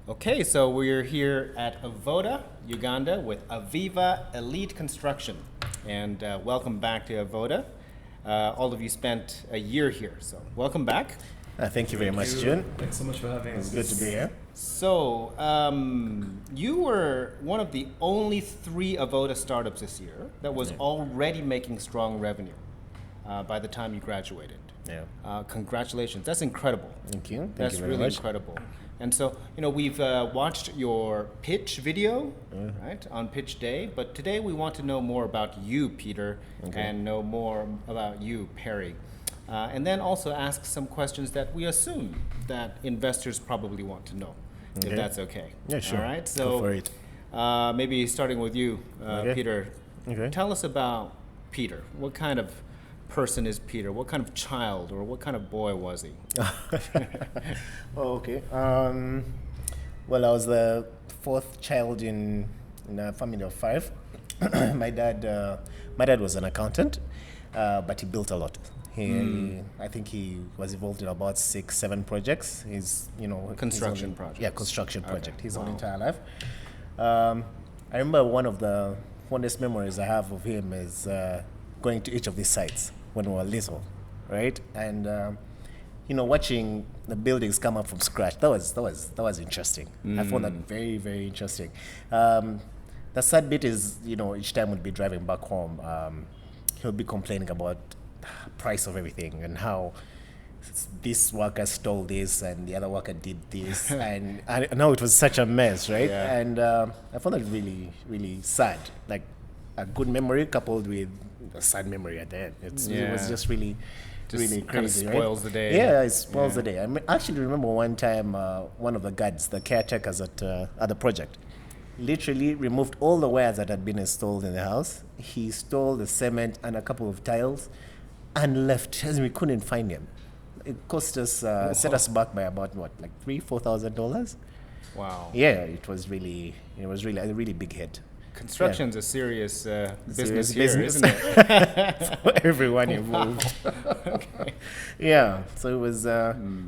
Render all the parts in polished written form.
Okay, so we're here at AVODA, Uganda, with Aviva Elite Construction. And welcome back to AVODA. All of you spent a year here, so welcome back. Thank you very much, Jun. Thanks so much for having us. It's good to be here. So, you were one of the only 3 AVODA startups this year that was already making strong revenue by the time you graduated. Yeah. Congratulations. That's incredible. Thank you. Thank That's you very really much. incredible. And so, we've watched your pitch video, right, on pitch day, but today we want to know more about you, Peter, and know more about you, Perry. And then also ask some questions that we assume that investors probably want to know, if that's okay. Yeah, sure. All right, so go for it. Maybe starting with you, Peter. Okay. Tell us about Peter. What kind of person is Peter? What kind of child or what kind of boy was he? Oh, okay. Well, I was the 4th child in a family of 5. my dad was an accountant, but he built a lot. I think he was involved in about 6-7 projects. Construction projects. Yeah, construction project. His whole Wow. entire life. I remember one of the fondest memories I have of him is going to each of these sites when we were little, right? And watching the buildings come up from scratch. That was interesting. I found that very, very interesting. The sad bit is, each time we'd be driving back home, he'll be complaining about price of everything and how this worker stole this and the other worker did this, and I know it was such a mess, right? Yeah. And I found that really, really sad. Like a good memory coupled with a sad memory at the end. It was just really, really kind of crazy. spoils right? the day. Yeah, it spoils the day. I actually remember one time one of the guards, the caretakers at the project, literally removed all the wires that had been installed in the house. He stole the cement and a couple of tiles and left, as we couldn't find him. It cost us, set us back by about like $3,000-$4,000. Wow. Yeah, it was really a really big hit. Construction's a serious business Serious here, business. isn't it? For everyone involved. Okay. Yeah, so it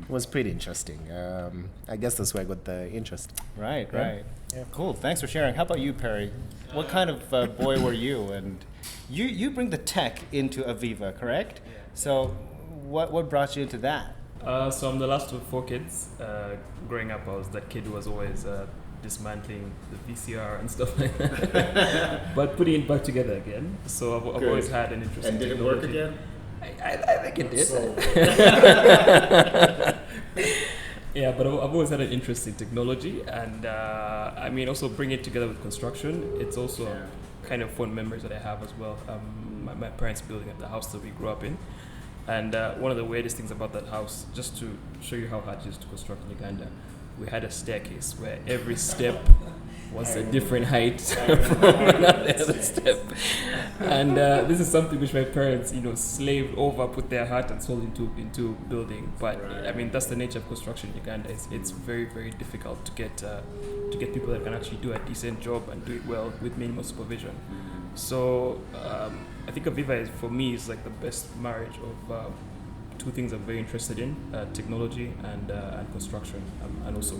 was pretty interesting. I guess that's where I got the interest. Right, Yeah. right. Yeah. Cool. Thanks for sharing. How about you, Perry? What kind of boy were you? And you bring the tech into Aviva, correct? Yeah. So what brought you into that? So I'm the last of 4 kids. Growing up, I was that kid who was always dismantling the VCR and stuff like that, but putting it back together again. So I've always had an interest in technology. I think it did. Yeah, but I've always had an interest in technology, and also bring it together with construction. It's also kind of fond memories that I have as well. My parents building the house that we grew up in, and one of the weirdest things about that house, just to show you how hard it is to construct in Uganda, we had a staircase where every step was a different height from another step. And this is something which my parents, slaved over, put their heart and soul into building. But that's the nature of construction in Uganda. It's very, very difficult to get people that can actually do a decent job and do it well with minimal supervision. So I think Aviva for me is like the best marriage of 2 things I'm very interested in: technology and construction, and also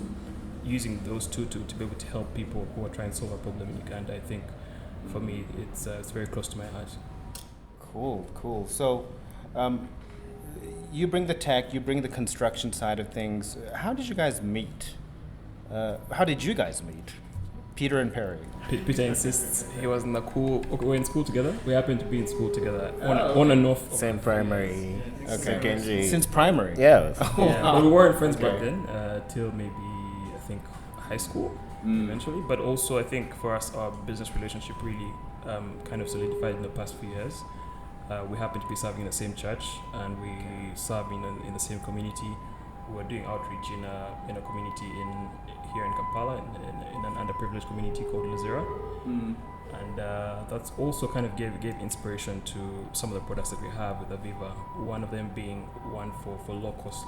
using those 2 to be able to help people who are trying to solve a problem in Uganda. I think for me it's very close to my heart. Cool. So you bring the tech, you bring the construction side of things. How did you guys meet? Peter and Perry? Peter insists he was in the we're in school together. We happened to be in school together, on and off. Same primary, secondary. Since primary? Yeah. Yeah, but we weren't friends back then, till maybe I think high school eventually. But also I think for us our business relationship really kind of solidified in the past few years. We happened to be serving in the same church, and we serve in the same community. We were doing outreach in a community here in Kampala in an underprivileged community called Lizera. And that's also kind of gave inspiration to some of the products that we have with Aviva. One of them being one for a low-cost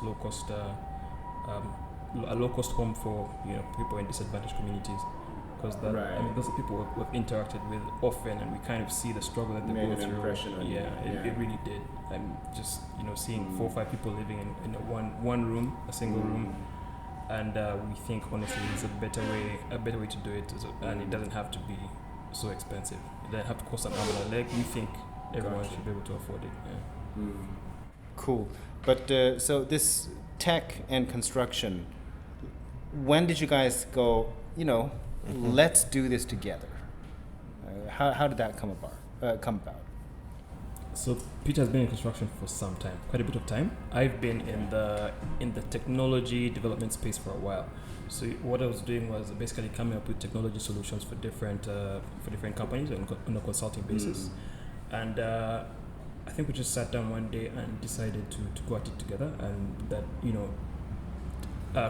home for people in disadvantaged communities, because those are people we've interacted with often, and we kind of see the struggle that they go through. It really did. Just seeing 4 or 5 people living in a one room, a single room, and we think honestly it's a better way to do it, and it doesn't have to be so expensive. It doesn't have to cost an arm and a leg. We think everyone should be able to afford it. Yeah. Cool. But so this tech and construction, when did you guys go, let's do this together? How did that come about? So Peter has been in construction for some time, quite a bit of time. I've been in the technology development space for a while. So what I was doing was basically coming up with technology solutions for different companies on a consulting basis. And I think we just sat down one day and decided to go at it together, and that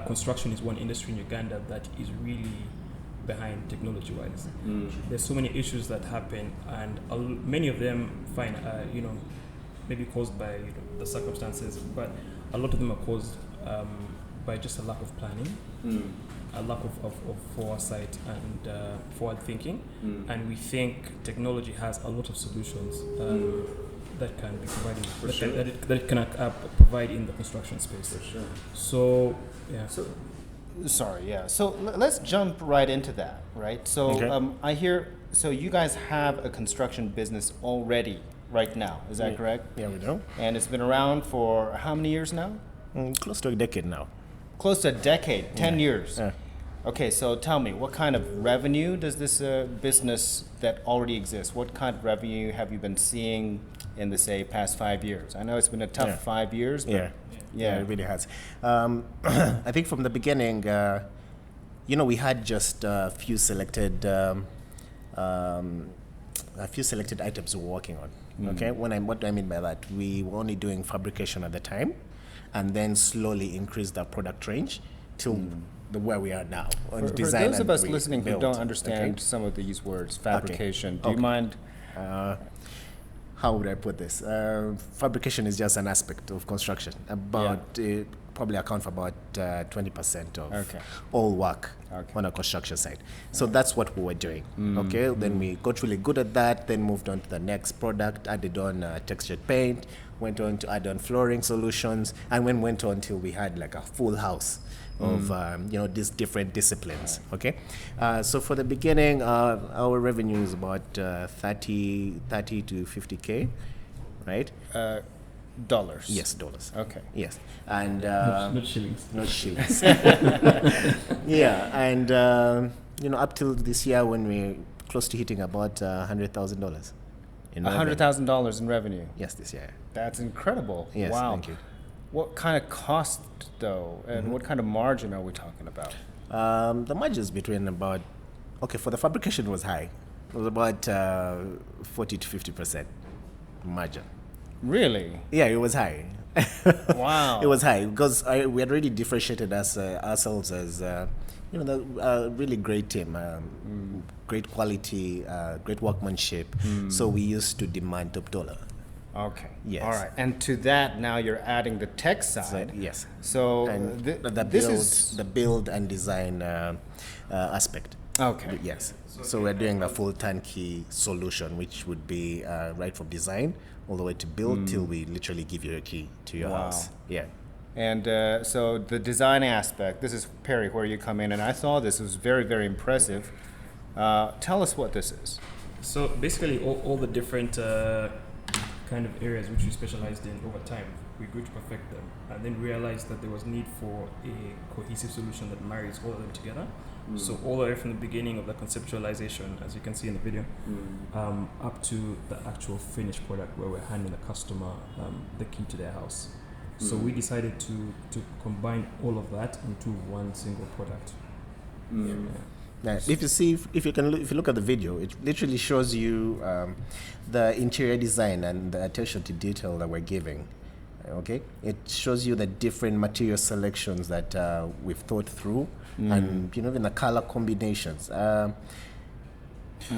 construction is one industry in Uganda that is really behind technology-wise. There's so many issues that happen, and many of them maybe caused by the circumstances, but a lot of them are caused by just a lack of planning, a lack of foresight and forward thinking. And we think technology has a lot of solutions that can be provided, that it can provide in the construction space. For sure. So, yeah. So let's jump right into that, right? So Okay. I hear, so you guys have a construction business already right now, is that correct? Yeah, we do. And it's been around for how many years now? Close to a decade now. Close to a decade, 10 years. Yeah. Okay, so tell me, what kind of revenue does this business that already exists, what kind of revenue have you been seeing in the, say, past 5 years? I know it's been a tough 5 years, but Yeah, it really has. I think from the beginning, we had just a few selected items we were working on. Okay, what do I mean by that? We were only doing fabrication at the time, and then slowly increased the product range till where we are now. For those of us listening who don't understand some of these words, fabrication, do you mind? How would I put this? Fabrication is just an aspect of construction. Probably account for about 20% of all work on a construction site. So that's what we were doing. Okay, then we got really good at that. Then moved on to the next product. Added on textured paint. Went on to add on flooring solutions, and then went on till we had like a full house of these different disciplines. Okay, so for the beginning, our revenue is about 30 to 50K, right? Dollars. Yes, dollars. Okay. Yes, and Not shillings. not shillings. Yeah, and up till this year when we're close to hitting about $100,000. $100,000 in revenue. Yes, this year. That's incredible. Yes, wow. thank you. What kind of cost, though, and what kind of margin are we talking about? The margins between about, for the fabrication was high. It was about 40 to 50% margin. Really? Yeah, it was high. Wow. It was high because we had already differentiated ourselves as a really great team, great quality, great workmanship. So we used to demand top dollar. Okay. Yes. All right. And to that, now you're adding the tech side. Yes. So And this is the build and design aspect. okay. Yes. So we're doing a full turnkey solution, which would be right from design all the way to build till we literally give you a key to your house. Yeah. And so the design aspect, this is Perry, where you come in, and I saw this. It was very, very impressive. Tell us what this is. So basically, all the different kind of areas which we specialized in over time, we grew to perfect them, and then realized that there was need for a cohesive solution that marries all of them together. So all the way from the beginning of the conceptualization, as you can see in the video, up to the actual finished product where we're handing the customer the key to their house. So we decided to combine all of that into one single product. Now, if you look at the video, it literally shows you the interior design and the attention to detail that we're giving. Okay, it shows you the different material selections that we've thought through, and even the color combinations.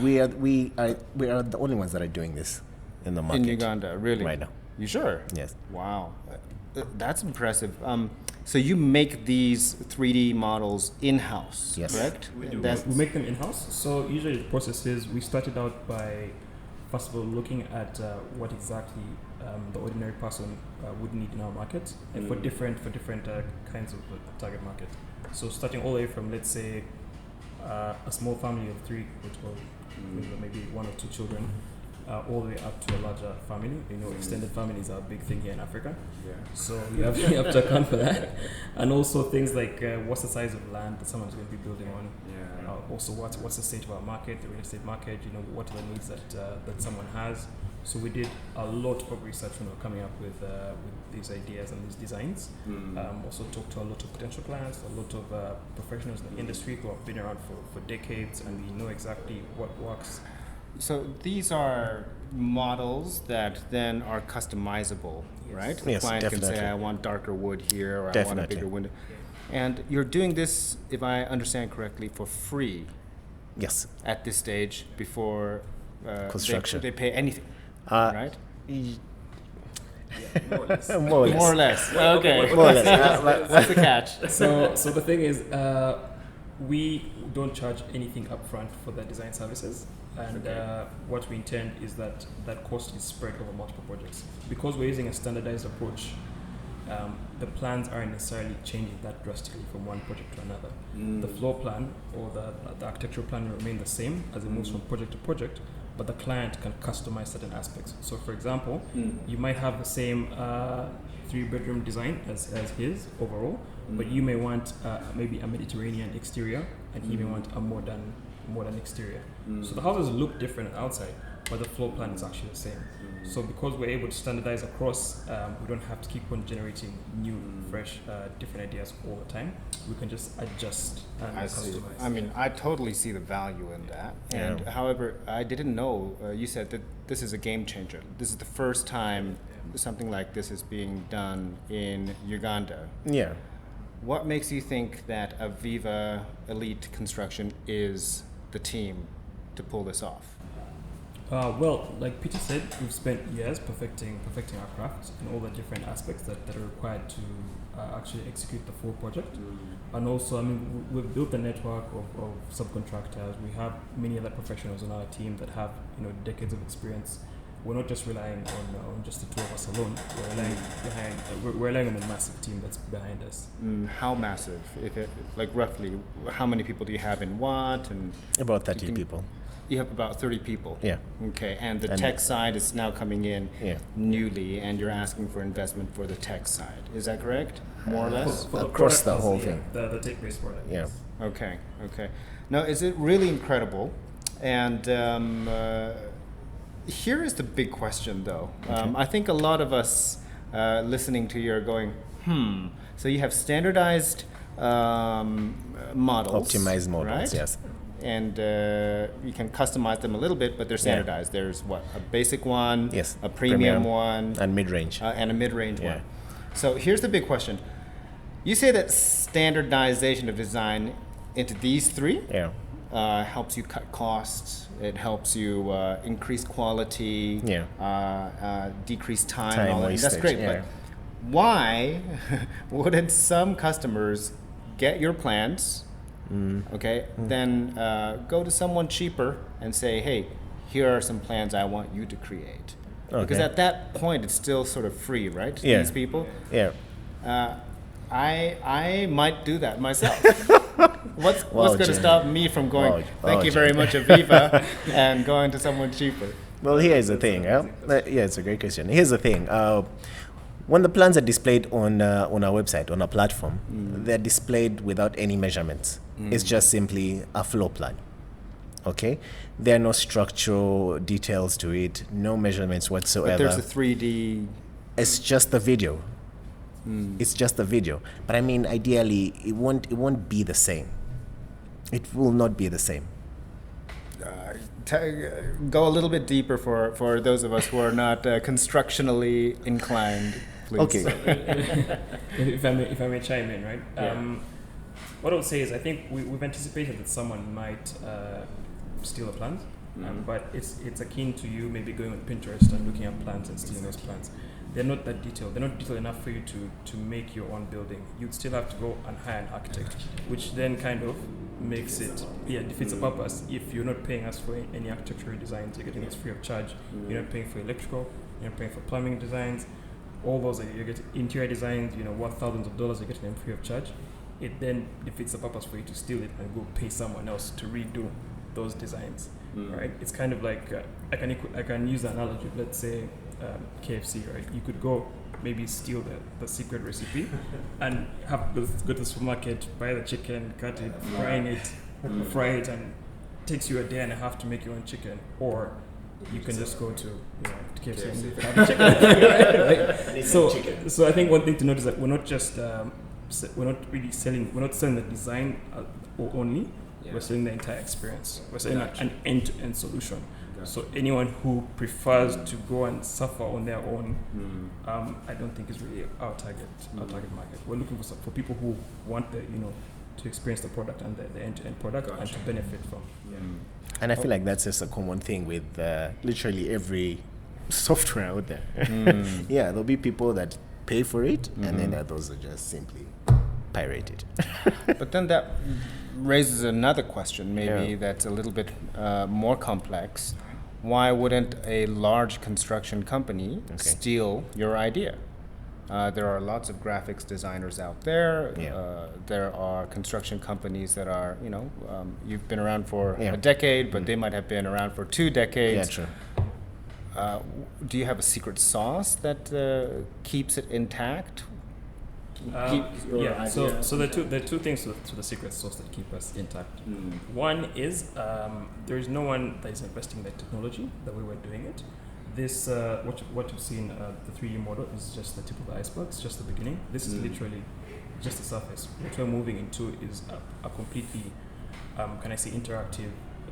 We are the only ones that are doing this in the market In Uganda, really? right now. You sure? Yes. Wow. That's impressive. So you make these 3D models in-house, Yes. correct? We do. That's- We make them in-house. So usually the process is we started out by, first of all, looking at what exactly the ordinary person would need in our market, and for different kinds of target market. So starting all the way from, let's say, a small family of 3 or maybe 1 or 2 children, all the way up to a larger family. Extended families are a big thing here in Africa. Yeah. So you have to account for that. And also things like what's the size of land that someone's going to be building on. Yeah. Also what's the state of our market, the real estate market, what are the needs that someone has. So we did a lot of research when we were coming up with these ideas and these designs. Also talked to a lot of potential clients, a lot of professionals in the industry who have been around for decades, and we know exactly what works. So these are models that then are customizable, right? The Yes, client definitely. can say, I want darker wood here, or I want a Definitely. bigger window. And you're doing this, if I understand correctly, for free Yes. at this stage before Construction. they pay anything, Uh, right? More or less. More or less. More or less. Okay. More or less. What's the catch? So the thing is, we don't charge anything upfront for the design services, and what we intend is that cost is spread over multiple projects. Because we're using a standardized approach, the plans aren't necessarily changing that drastically from one project to another. The floor plan or the architectural plan will remain the same as it moves from project to project, but the client can customize certain aspects. So for example, you might have the same 3-bedroom design as his overall, but you may want maybe a Mediterranean exterior, and he may want a modern exterior. So the houses look different outside, but the floor plan is actually the same. So because we're able to standardize across, we don't have to keep on generating new, fresh, different ideas all the time. We can just adjust and I see. customize. I mean, I totally see the value in that. And however, I didn't know, you said that this is a game changer. This is the first time something like this is being done in Uganda. Yeah. What makes you think that Aviva Elite Construction is the team to pull this off? Well, like Peter said, we've spent years perfecting our craft and all the different aspects that are required to actually execute the full project. And also, I mean, we've built a network of subcontractors. We have many other professionals on our team that have decades of experience. We're not just relying on just the 2 of us alone. We're relying on a massive team that's behind us. How massive? Like roughly, how many people do you have in what? And About 30 people. You have about 30 people. Yeah. Okay, and the tech side is now coming in Yeah. newly, and you're asking for investment for the tech side. Is that correct? More or less? For Across product, the whole yeah, thing. The tech-based product. Yeah. Okay. Now, is it really incredible? And here is the big question, though. I think a lot of us listening to you are going, So you have standardized models. Optimized models, right? yes. And you can customize them a little bit, but they're standardized. There's what? A basic one, Yes. a premium one, And mid-range. and a mid-range Yeah. one. So here's the big question. You say that standardization of design into these 3 Yeah. helps you cut costs, it helps you increase quality, decrease time, and all that. That's wastage, great, yeah. but why wouldn't some customers get your plans, then go to someone cheaper and say, hey, here are some plans I want you to create? Because Okay. at that point, it's still sort of free, right? to Yeah. These people. Yeah. I might do that myself. What's going to Jun. stop me from going, Wow, thank you Jun. very much, Aviva, and going to someone cheaper? Well, here's the thing. Yeah, it's a great question. Here's the thing. When the plans are displayed on our website, on our platform, they're displayed without any measurements. It's just simply a floor plan. Okay? There are no structural details to it, no measurements whatsoever. But there's a 3D. It's just the video. It's just the video. But I mean, ideally, it won't be the same. It will not be the same. Go a little bit deeper for those of us who are not constructionally inclined, please. Okay. if I may chime in, right? What I would say is I think we've anticipated that someone might steal the plans, but it's akin to you maybe going on Pinterest and looking at plans and stealing those plans. They're not that detailed. They're not detailed enough for you to make your own building. You'd still have to go and hire an architect, which then kind of makes it, defeats the purpose. If you're not paying us for any architectural designs, you're getting us free of charge. You're not paying for electrical, you're not paying for plumbing designs, all those, you get interior designs, worth thousands of dollars, you're getting them free of charge. it then defeats the purpose for you to steal it and go pay someone else to redo those designs, right? It's kind of like I can use the analogy. Let's say KFC, right? You could go maybe steal the secret recipe and go to the supermarket, buy the chicken, cut it, fry it, and it takes you a day and a half to make your own chicken. Or you can just go to KFC and have a chicken. Right? So I think one thing to note is that we're not just we're not selling the design only. Yeah. We're selling the entire experience. We're selling an end-to-end solution. So anyone who prefers to go and suffer on their own, I don't think is really our target market. We're looking for people who want to experience the product and the end-to-end product and to benefit from. Yeah. And I feel like that's just a common thing with literally every software out there. Yeah, there'll be people that pay for it, and then others are just simply pirate it. But then that raises another question, maybe that's a little bit more complex. Why wouldn't a large construction company steal your idea? There are lots of graphics designers out there. There are construction companies that are, you've been around for a decade, but they might have been around for 2 decades. Yeah, true. Do you have a secret sauce that keeps it intact? So there are two things to the secret sauce that keep us intact. One is there is no one that is investing in the technology the way we're doing it. This what you've seen, the 3D model is just the tip of the iceberg. It's just the beginning. This is literally just the surface. What we're moving into is a completely, interactive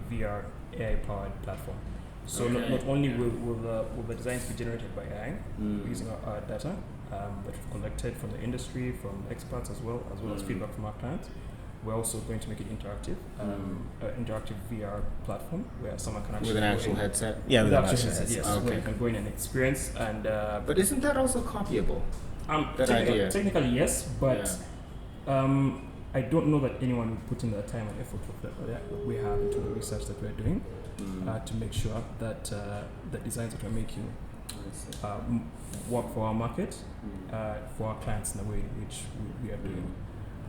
VR AI-powered platform. So not only will the designs be generated by AI using our data that we've collected from the industry, from experts as well as feedback from our clients. We're also going to make it interactive, interactive VR platform where someone can actually with an actual headset. Yeah, with an actual headset. Yes, where you can go in and experience and. But isn't that also copyable? That idea. Technically, yes, but I don't know that anyone would put in the time and effort that we have into the research that we're doing to make sure that the designs that we're making work for our market, for our clients in the way in which we are doing.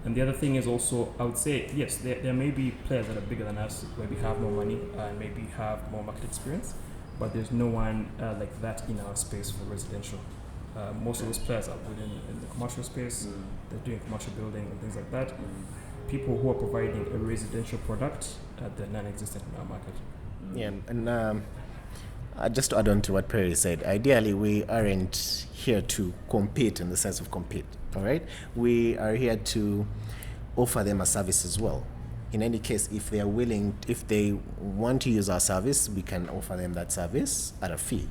And the other thing is also, I would say, yes, there may be players that are bigger than us, maybe have more money and maybe have more market experience, but there's no one like that in our space for residential. Most of those players are in the commercial space, they're doing commercial building and things like that. People who are providing a residential product, they're non-existent in our market. Yeah, and just to add on to what Perry said, ideally we aren't here to compete in the sense of compete, all right? We are here to offer them a service as well. In any case, if they want to use our service, we can offer them that service at a fee.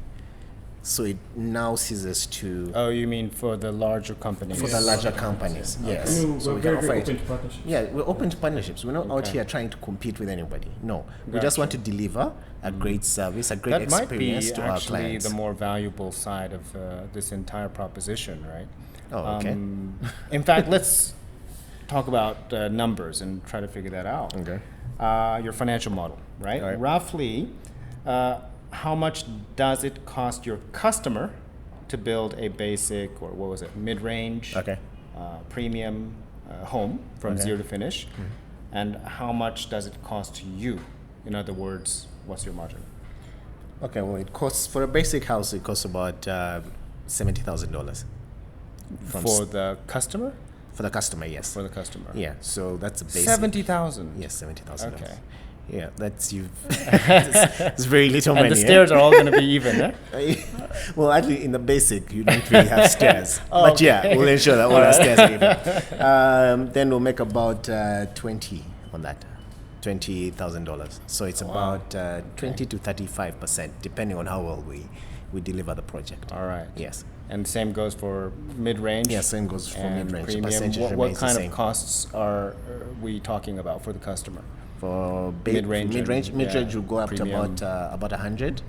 So it now ceases to... Oh, you mean for the larger companies? For the larger companies, yes. So we're very open to partnerships. Yeah, we're open to partnerships. We're not out here trying to compete with anybody. No, we just want to deliver a great service, a great experience to our clients. That might be actually the more valuable side of this entire proposition, right? Oh, okay. In fact, let's talk about numbers and try to figure that out. Okay. Your financial model, right? Roughly, how much does it cost your customer to build a basic, or what was it, mid-range, premium home from zero to finish? And how much does it cost you? In other words, what's your margin? Okay, well, it costs, for a basic house, it costs about $70,000. For the customer? For the customer, yes. For the customer. Yeah, so that's a basic. 70,000? Yes, $70,000. Okay. Yeah, that's it's very little money. And the stairs are all going to be even, eh? Well, actually, in the basic, you don't really have stairs. But yeah, we'll ensure that all our stairs are even. Then we'll make about 20 on that, $20,000. So it's about 20 to 35%, depending on how well we deliver the project. All right. Yes. And the same goes for mid-range? Yeah, same goes for mid-range. Premium. What kind of costs are we talking about for the customer? For mid-range will go up premium. To about 100.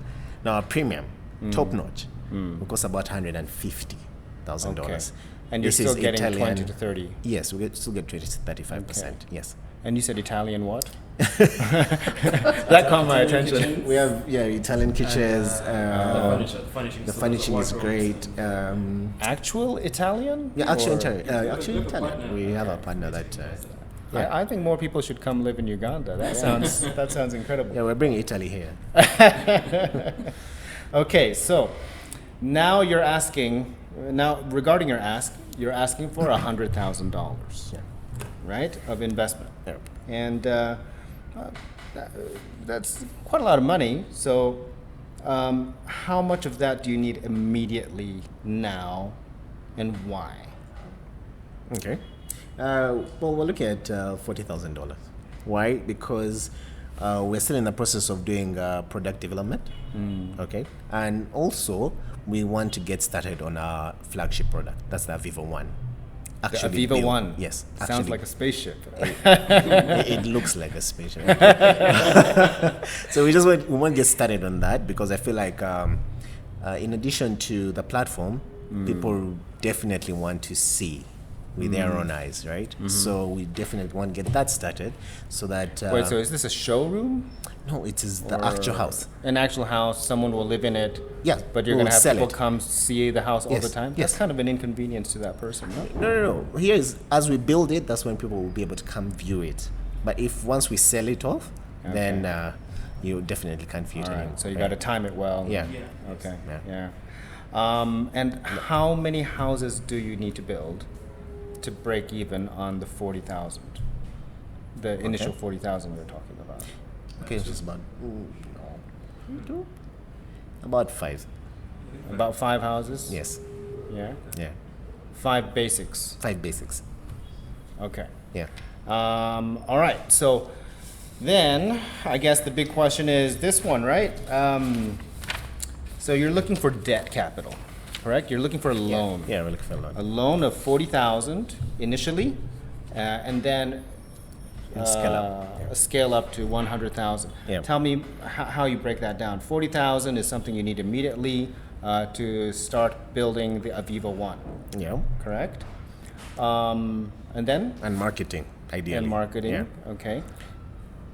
Now a premium, top notch, will cost about $150,000. And you're still getting 20 to 30. Yes, we still get 20 to 35%. Yes. And you said Italian what? That caught my attention. We have Italian kitchens. The The furnishing is great. Actual Italian? Yeah, actually Or- Italian. Actually Italian. We have a partner that. I think more people should come live in Uganda. That sounds incredible. Yeah, we're bringing Italy here. Okay, so now you're asking. Now regarding your ask, you're asking for $100,000, Yeah. right, of investment, Yeah. and that's quite a lot of money. So, how much of that do you need immediately now, and why? Okay. Well, we're looking at $40,000. Why? Because we're still in the process of doing product development. Okay. And also, we want to get started on our flagship product. That's the AVIVA One. The Aviva One. Yes. Sounds actually, like a spaceship. it looks like a spaceship. So we want to get started on that because I feel like in addition to the platform, people definitely want to see with their own eyes, right? So we definitely want to get that started so that... Wait, so is this a showroom? No, it is the Or actual house. An actual house, someone will live in it. Yeah, But you're we'll going to have sell people it. come see the house all Yes, the time? yes. That's kind of an inconvenience to that person, no? No. Here is, as we build it, that's when people will be able to come view it. But if once we sell it off, then you definitely can't view it All anymore. right, so you got to time it well. Yeah. Okay, Yeah. yeah. And how many houses do you need to build to break even on the 40,000? The initial 40,000 we're talking about. Okay, it's just about 5. About 5 houses? Yes. Yeah? Yeah. 5 basics. 5 basics. Okay. Yeah. All right. So then I guess the big question is this one, right? So you're looking for debt capital, correct? You're looking for a loan. Yeah, we're looking for a loan. A loan of 40,000 initially, and then Scale up. scale up to 100,000. Yeah. Tell me how you break that down. 40,000 is something you need immediately to start building the Aviva One, Yeah. correct? And then? And marketing, ideally. And marketing, Yeah. okay.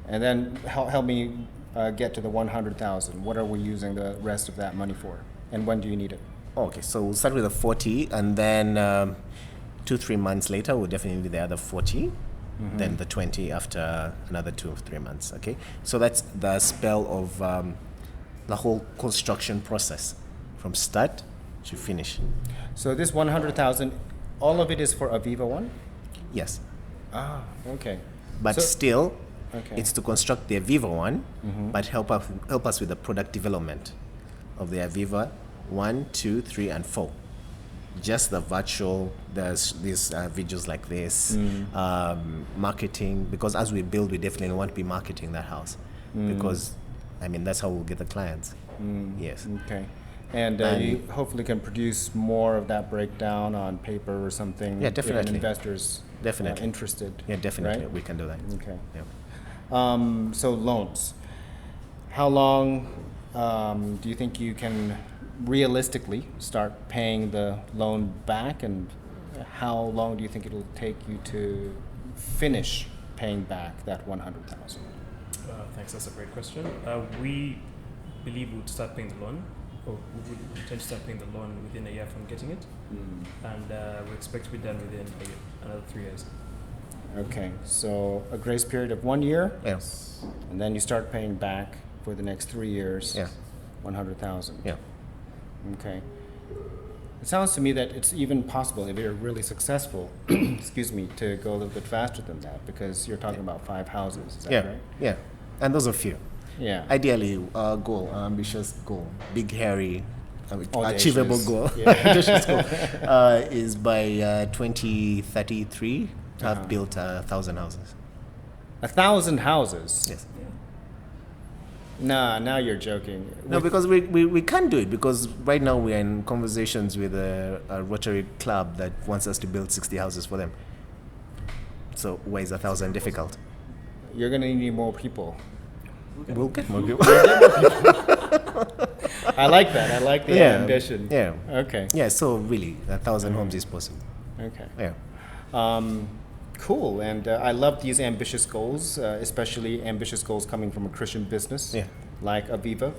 And then help me get to the 100,000. What are we using the rest of that money for? And when do you need it? Okay, so we'll start with the 40, and then 2-3 months later, we'll definitely need the other 40. Then the 20 after another 2 or 3 months. Okay, so that's the spell of the whole construction process from start to finish. So this 100,000, all of it is for Aviva One? Yes, Ah, okay. but So- still, Okay. it's to construct the Aviva One, but help us with the product development of the Aviva 1, 2, 3, and 4. Just the virtual, there's these videos like this, marketing, because as we build, we definitely want to be marketing that house, because, I mean, that's how we'll get the clients. Yes. Okay. And you hopefully can produce more of that breakdown on paper or something. Yeah, if definitely. an investor's Definitely. interested. Yeah, definitely, right? we can do that. Okay. Yeah. So loans. How long do you think you can realistically start paying the loan back, and how long do you think it'll take you to finish paying back that 100,000? Thanks, that's a great question. We believe we would start paying the loan, or we would intend to start paying the loan within a year from getting it, and we expect to be done within another 3 years. Okay, so a grace period of 1 year, Yeah. and then you start paying back for the next 3 years. Yeah. 100,000. Yeah. Okay. It sounds to me that it's even possible, if you're really successful, excuse me, to go a little bit faster than that, because you're talking about 5 houses. Is that Yeah. right? Yeah. And those are few. Yeah. Ideally, our goal, our ambitious goal, big, hairy, Audacious. achievable goal, Yeah. audacious goal, is by 2033 to have built 1,000 houses. 1,000 houses? Yes. Nah, now you're joking. No, because we can't do it, because right now we are in conversations with a Rotary club that wants us to build 60 houses for them. So why is 1,000 difficult? You're going to need more people. We'll get more people. I like that. I like the ambition. Yeah. Okay. Yeah, so really, 1,000 homes is possible. Okay. Yeah. Cool, and I love these ambitious goals, especially ambitious goals coming from a Christian business like Aviva.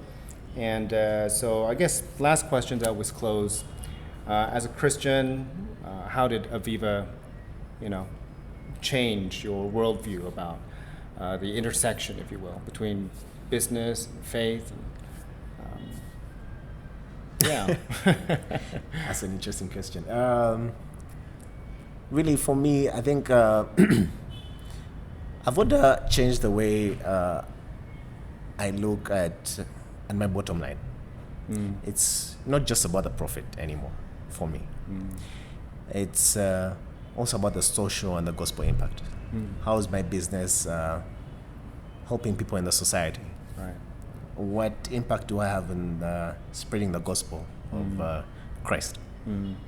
And so I guess last question that was closed. As a Christian, how did Aviva, change your worldview about the intersection, if you will, between business and faith? That's an interesting question. Really, for me, I think AVODA changed the way I look at my bottom line. It's not just about the profit anymore for me. It's also about the social and the gospel impact. How is my business helping people in the society? Right. What impact do I have in spreading the gospel of Christ?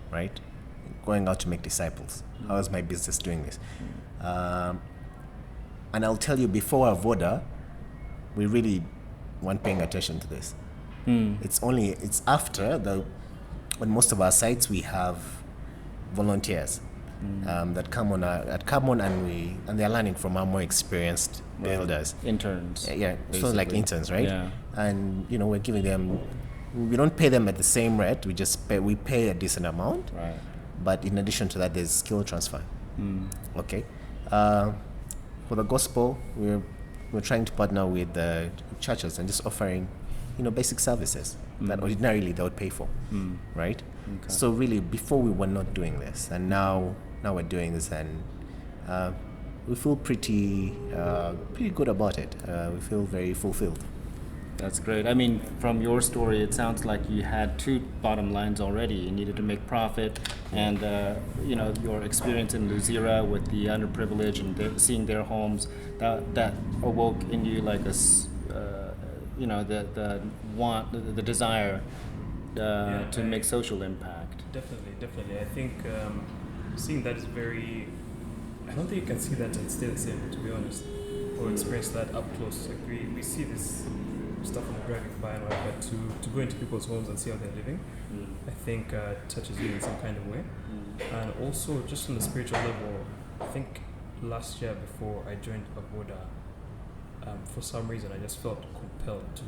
Right? Going out to make disciples. How is my business doing this? And I'll tell you, before AVODA, we really weren't paying attention to this. It's after on most of our sites we have volunteers that come on and they're learning from our more experienced builders. Interns. Sort of like interns, right? Yeah. And we're giving them. We don't pay them at the same rate. We pay a decent amount. Right. But in addition to that, there's skill transfer. Okay. For the gospel, we're trying to partner with the churches and just offering, basic services that ordinarily they would pay for, right? Okay. So really, before we were not doing this, and now we're doing this, and we feel pretty good about it. We feel very fulfilled. That's great. I mean, from your story, it sounds like you had two bottom lines already. You needed to make profit, and your experience in Luzira with the underprivileged and seeing their homes, that awoke in you like the want, the desire to make social impact. Definitely. I think seeing that is very. I don't think you can see that and stay the same, to be honest, or experience that up close. Like we see this stuff on the driving by and all, but to go into people's homes and see how they're living, I think touches you in some kind of way. And also just on the spiritual level, I think last year before I joined AVODA, for some reason I just felt compelled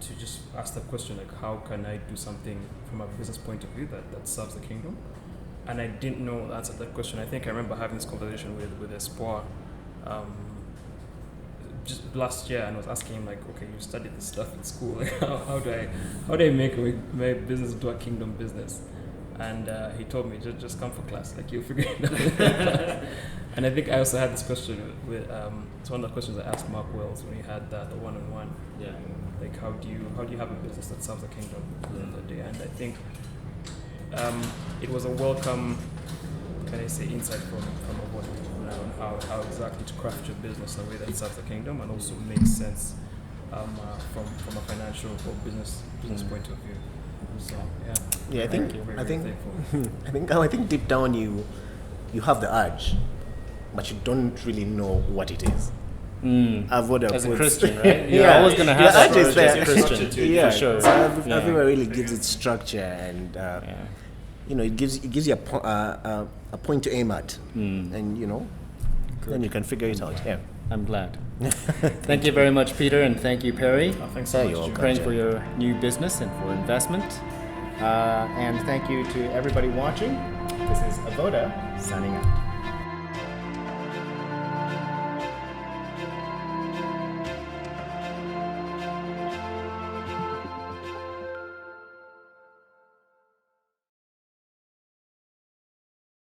to just ask that question, like, how can I do something from a business point of view that serves the kingdom? And I didn't know the answer to that question. I think I remember having this conversation with Espoir just last year, and I was asking him, like, okay, you studied this stuff in school, like, how do I make my business into a kingdom business? And he told me, just come for class, like, you'll figure it out. And I think I also had this question with it's one of the questions I asked Mark Wells when he had the one-on-one. Yeah. Like, how do you have a business that serves the kingdom at the end of the day? And I think it was a welcome, insight from a board on how exactly to craft your business in a way that serves the kingdom and also makes sense from a financial or business point of view. So I think thankful. I think deep down you have the urge, but you don't really know what it is. AVODA as a Christian, right? You're always going to have that urge as a Christian, for sure. So AVODA really gives it structure, and it gives you a point to aim at, and then you can figure it out. Yeah, I'm glad. Thank you very much, Peter, and thank you, Perry. Thanks so much. You're Praying for your new business and for investment. And thank you to everybody watching. This is AVODA signing out.